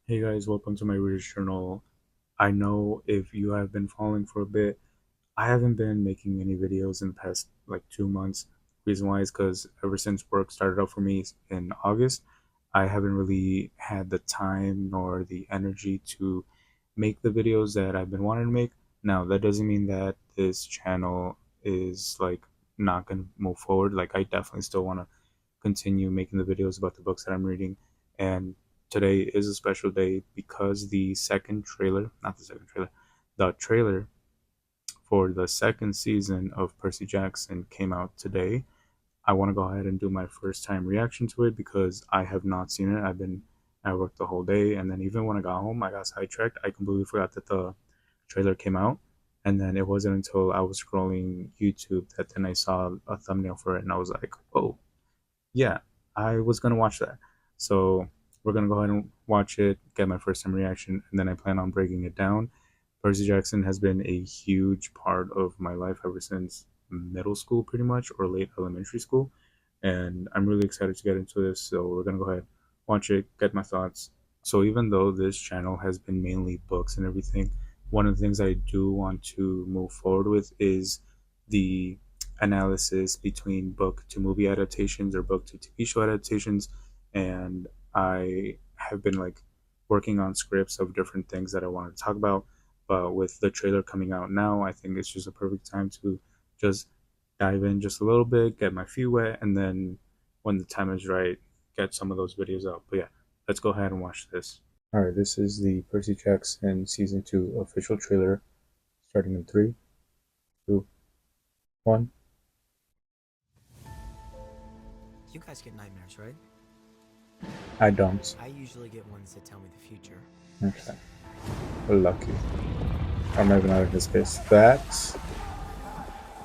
Hey guys, welcome to my Reader's Journal. I know if you have been following for a bit, I haven't been making any videos in the past like 2 months. Reason why is because ever since work started out for me in August, I haven't really had the time nor the energy to make the videos that I've been wanting to make. Now, that doesn't mean that this channel is like not going to move forward. Like, I definitely still want to continue making the videos about the books that I'm reading. And today is a special day because the trailer for the second season of Percy Jackson came out today. I want to go ahead and do my first time reaction to it because I have not seen it. I've been at work the whole day, and then even when I got home, I got sidetracked. I completely forgot that the trailer came out. And then it wasn't until I was scrolling YouTube that then I saw a thumbnail for it, and I was like, oh, yeah, I was gonna watch that. So we're gonna go ahead and watch it, get my first time reaction, and then I plan on breaking it down. Percy Jackson has been a huge part of my life ever since middle school, pretty much, or late elementary school. And I'm really excited to get into this. So we're gonna go ahead, watch it, get my thoughts. So even though this channel has been mainly books and everything, one of the things I do want to move forward with is the analysis between book to movie adaptations or book to TV show adaptations. And I have been like working on scripts of different things that I wanted to talk about. But with the trailer coming out now, I think it's just a perfect time to just dive in just a little bit, get my feet wet, and then when the time is right, get some of those videos out. But yeah, let's go ahead and watch this. All right, this is the Percy Jackson season 2 official trailer, starting in 3, 2, 1. You guys get nightmares, right? I don't. I usually get ones that tell me the future. Okay. Lucky. Or maybe not in this case. That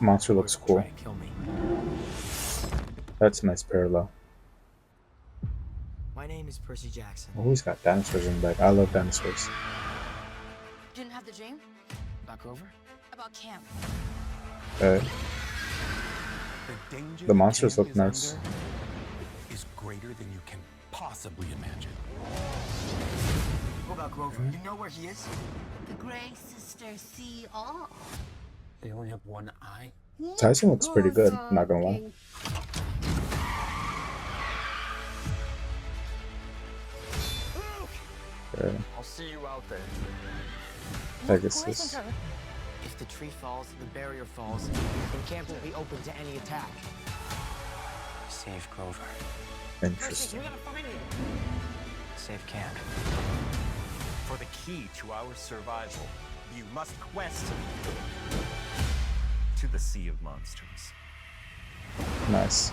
monster looks cool. Try to kill me. That's a nice parallel. My name is Percy Jackson. Oh, he's got dinosaurs in the back. I love dinosaurs. Didn't have the dream About Grover? about camp. Okay. danger The monsters camp look is nice. under is greater than you can possibly imagine. What about Grover? You know where he is? The Grey Sisters see all. They only have one eye. Tyson looks pretty good, not gonna lie. Okay. I'll see you out there. Pegasus. If the tree falls, the barrier falls, then camp won't be open to any attack. Save Grover. Interesting. Save camp. For the key to our survival, you must quest to the Sea of Monsters. Nice.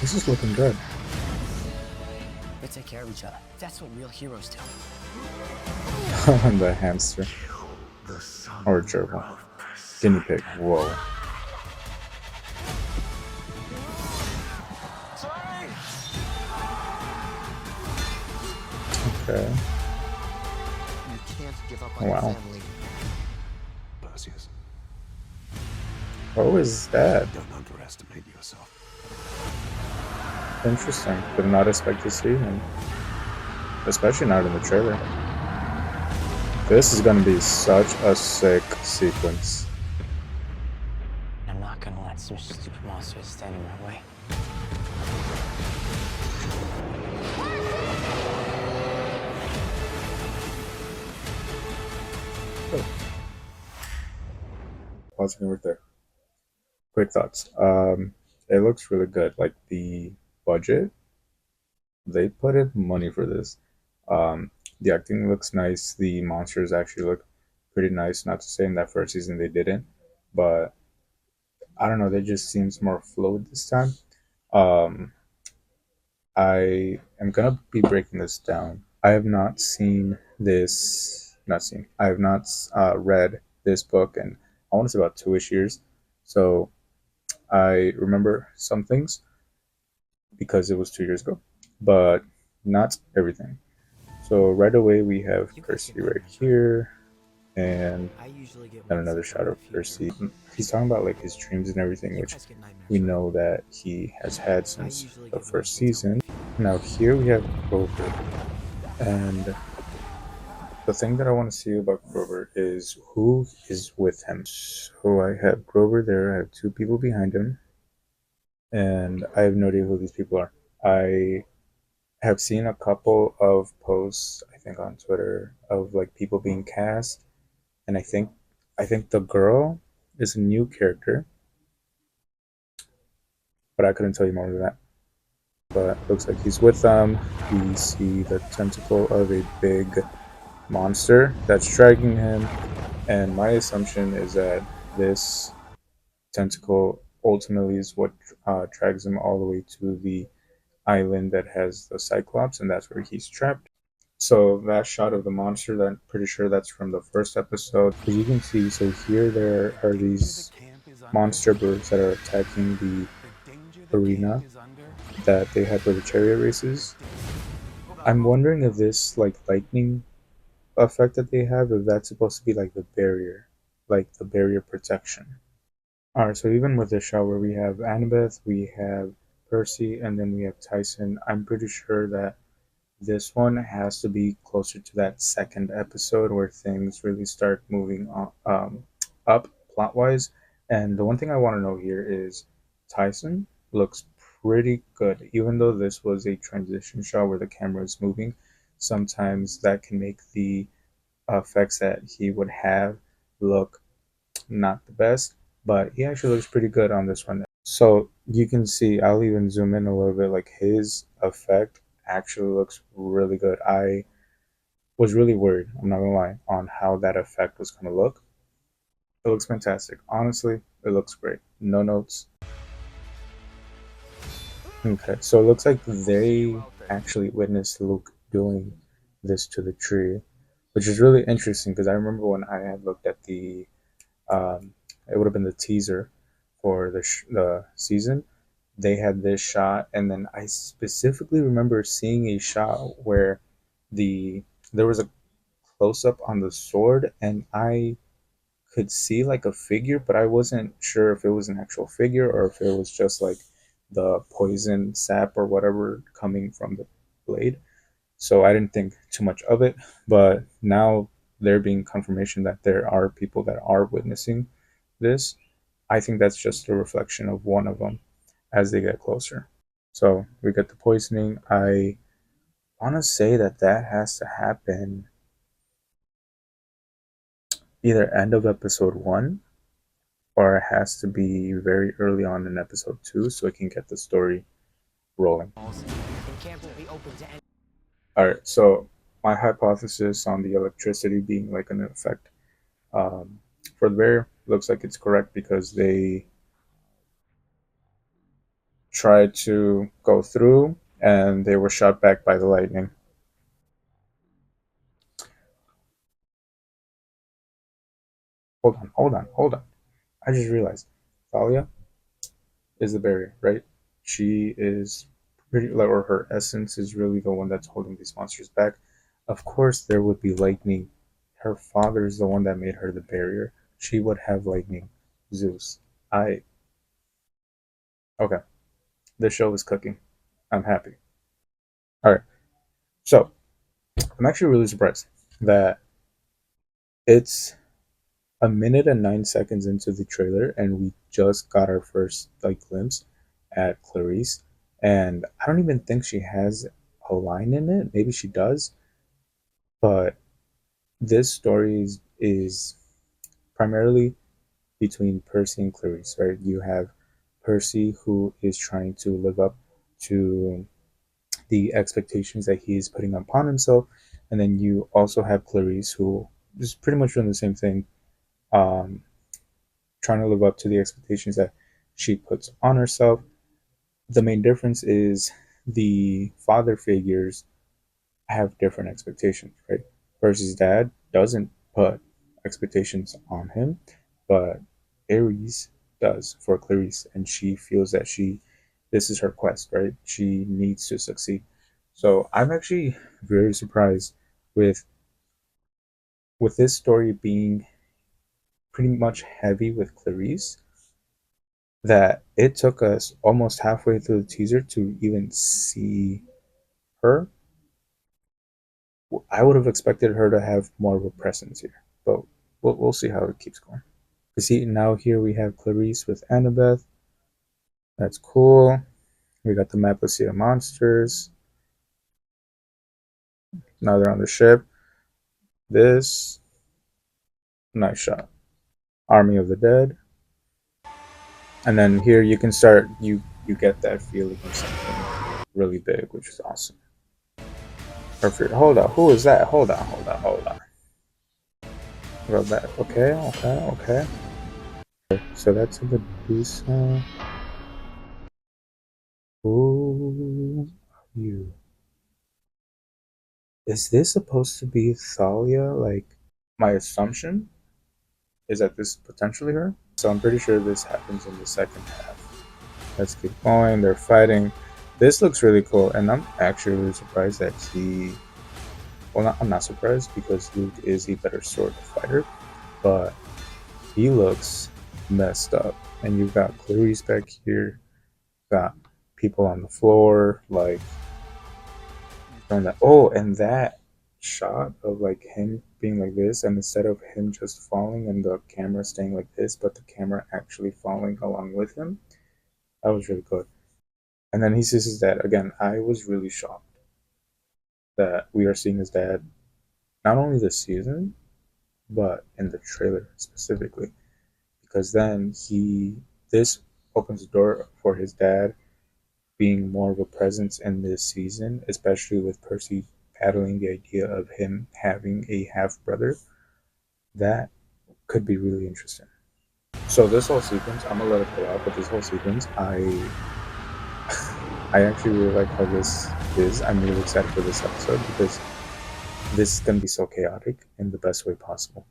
This is looking good. They take care of each other. That's what real heroes do. The hamster. Or gerbil. Guinea pig. Whoa. Okay. You can't give up on Wow. your family. Perseus, What was that? don't underestimate yourself. Interesting. Did not expect to see him. Especially not in the trailer. This is gonna be such a sick sequence. I'm not gonna let some stupid monsters stand in my way. Pausing right there. Quick thoughts. It looks really good. Like the budget, they put in money for this. The acting looks nice. The monsters actually look pretty nice. Not to say in that first season they didn't, but I don't know. They just seems more fluid this time. Um, I am gonna be breaking this down. I have not seen this. Not seen. I have not read this book, and I want to say about 2ish years. So I remember some things because it was 2 years ago, but not everything. So right away we have You guys Percy get my right number. here, and I usually get then one another sometime shot in of the future. Percy. He's talking about like his dreams and everything, You which guys get we nightmares, right? know that he has had I since usually the get one first sometime in season. the future. Now here we have Grover, and the thing that I want to see about Grover is who is with him. So I have Grover there. I have two people behind him, and I have no idea who these people are. I have seen a couple of posts, I think on Twitter, of like people being cast, and I think the girl is a new character, but I couldn't tell you more than that. But looks like he's with them. We see the tentacle of a big monster that's dragging him, and my assumption is that this tentacle ultimately is what drags him all the way to the island that has the Cyclops, and that's where he's trapped. So that shot of the monster, that I'm pretty sure that's from the first episode. As you can see, so here there The are danger the these camp is under. monster birds that are attacking the The danger the camp arena is under. that they had for the chariot The races. danger. I'm wondering if this like lightning effect that they have, if that's supposed to be like the barrier protection. Alright, so even with this shot where we have Annabeth, we have Percy, and then we have Tyson, I'm pretty sure that this one has to be closer to that second episode where things really start moving up plot wise. And the one thing I want to know here is Tyson looks pretty good, even though this was a transition shot where the camera is moving. Sometimes that can make the effects that he would have look not the best, but he actually looks pretty good on this one. So you can see, I'll even zoom in a little bit, like his effect actually looks really good. I was really worried, I'm not gonna lie, on how that effect was gonna look. It looks fantastic. Honestly, it looks great. No notes. Okay, so it looks like We'll see you they out there. actually witnessed Luke doing this to the tree, which is really interesting because I remember when I had looked at um, it would have been the teaser for the season. They had this shot, and then I specifically remember seeing a shot where the there was a close up on the sword, and I could see like a figure, but I wasn't sure if it was an actual figure or if it was just like the poison sap or whatever coming from the blade. So I didn't think too much of it, but now there being confirmation that there are people that are witnessing this, I think that's just a reflection of one of them as they get closer. So we get the poisoning. I want to say that that has to happen either end of episode one or it has to be very early on in episode two so it can get the story rolling. And camp will be open to any. All right, so my hypothesis on the electricity being like an effect um, for the bear looks like it's correct because they tried to go through and they were shot back by the lightning. Hold on. I just realized Thalia is the barrier, right? She is pretty, like, or her essence is really the one that's holding these monsters back. Of course, there would be lightning. Her father is the one that made her the barrier. She would have lightning. Zeus. I. Okay. This show is cooking. I'm happy. All right. So, I'm actually really surprised that it's a minute and 9 seconds into the trailer and we just got our first like glimpse at Clarice, and I don't even think she has a line in it. Maybe she does, but this story is primarily between Percy and Clarice, right? You have Percy who is trying to live up to the expectations that he is putting upon himself, and then you also have Clarice who is pretty much doing the same thing, um, trying to live up to the expectations that she puts on herself. The main difference is the father figures have different expectations, right? Percy's dad doesn't put expectations on him, but Ares does for Clarice, and she feels that this is her quest, right? She needs to succeed. So I'm actually very surprised with this story being pretty much heavy with Clarice, that it took us almost halfway through the teaser to even see her. I would have expected her to have more of a presence here, but we'll see how it keeps going. You see, now here we have Clarice with Annabeth. That's cool. We got the map of Sea of Monsters. Now they're on the ship. This, nice shot. Army of the Dead. And then here you can start, you get that feeling of something really big, which is awesome. Perfect. Hold on. Who is that? Hold on. Go back. Okay. So that's a Medusa. Who are you? Is this supposed to be Thalia? Like, my assumption is that this is potentially her. So I'm pretty sure this happens in the second half. Let's keep going. They're fighting. This looks really cool, and I'm actually really surprised that he. Well, I'm not surprised because Luke is a better sword fighter, but he looks messed up. And you've got Clarice back here, got people on the floor, like from that. Oh, and that shot of like him being like this, and instead of him just falling and the camera staying like this, but the camera actually falling along with him, that was really good. And then he sees his dad again. I was really shocked that we are seeing his dad not only this season, but in the trailer specifically, because then this opens the door for his dad being more of a presence in this season, especially with Percy paddling the idea of him having a half brother. That could be really interesting. So this whole sequence, I'm gonna let it play out, but this whole sequence, I actually really like how this is. I'm really excited for this episode because this is gonna be so chaotic in the best way possible.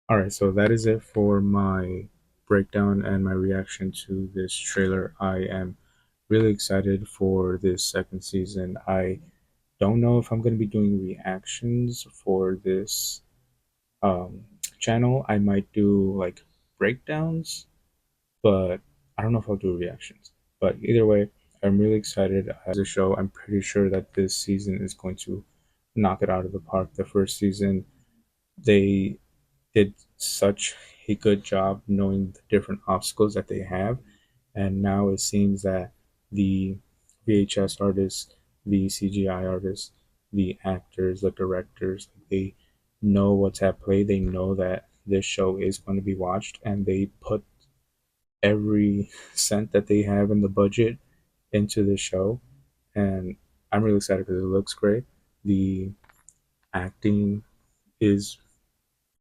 All right, so that is it for my breakdown and my reaction to this trailer. I am really excited for this second season. I don't know if I'm going to be doing reactions for this um, channel. I might do like breakdowns, but I don't know if I'll do reactions. But either way, I'm really excited as a show. I'm pretty sure that this season is going to knock it out of the park. The first season, they did such a good job knowing the different obstacles that they have, and now it seems that the VHS artists, the CGI artists, the actors, the directors, they know what's at play. They know that this show is going to be watched, and they put every cent that they have in the budget into the show. And I'm really excited because it looks great. The acting is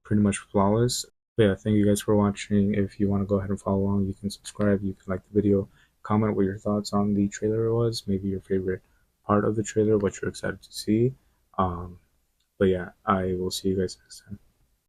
pretty much flawless. But yeah, thank you guys for watching. If you want to go ahead and follow along, you can subscribe, you can like the video, comment what your thoughts on the trailer was, maybe your favorite part of the trailer, what you're excited to see. But yeah, I will see you guys next time.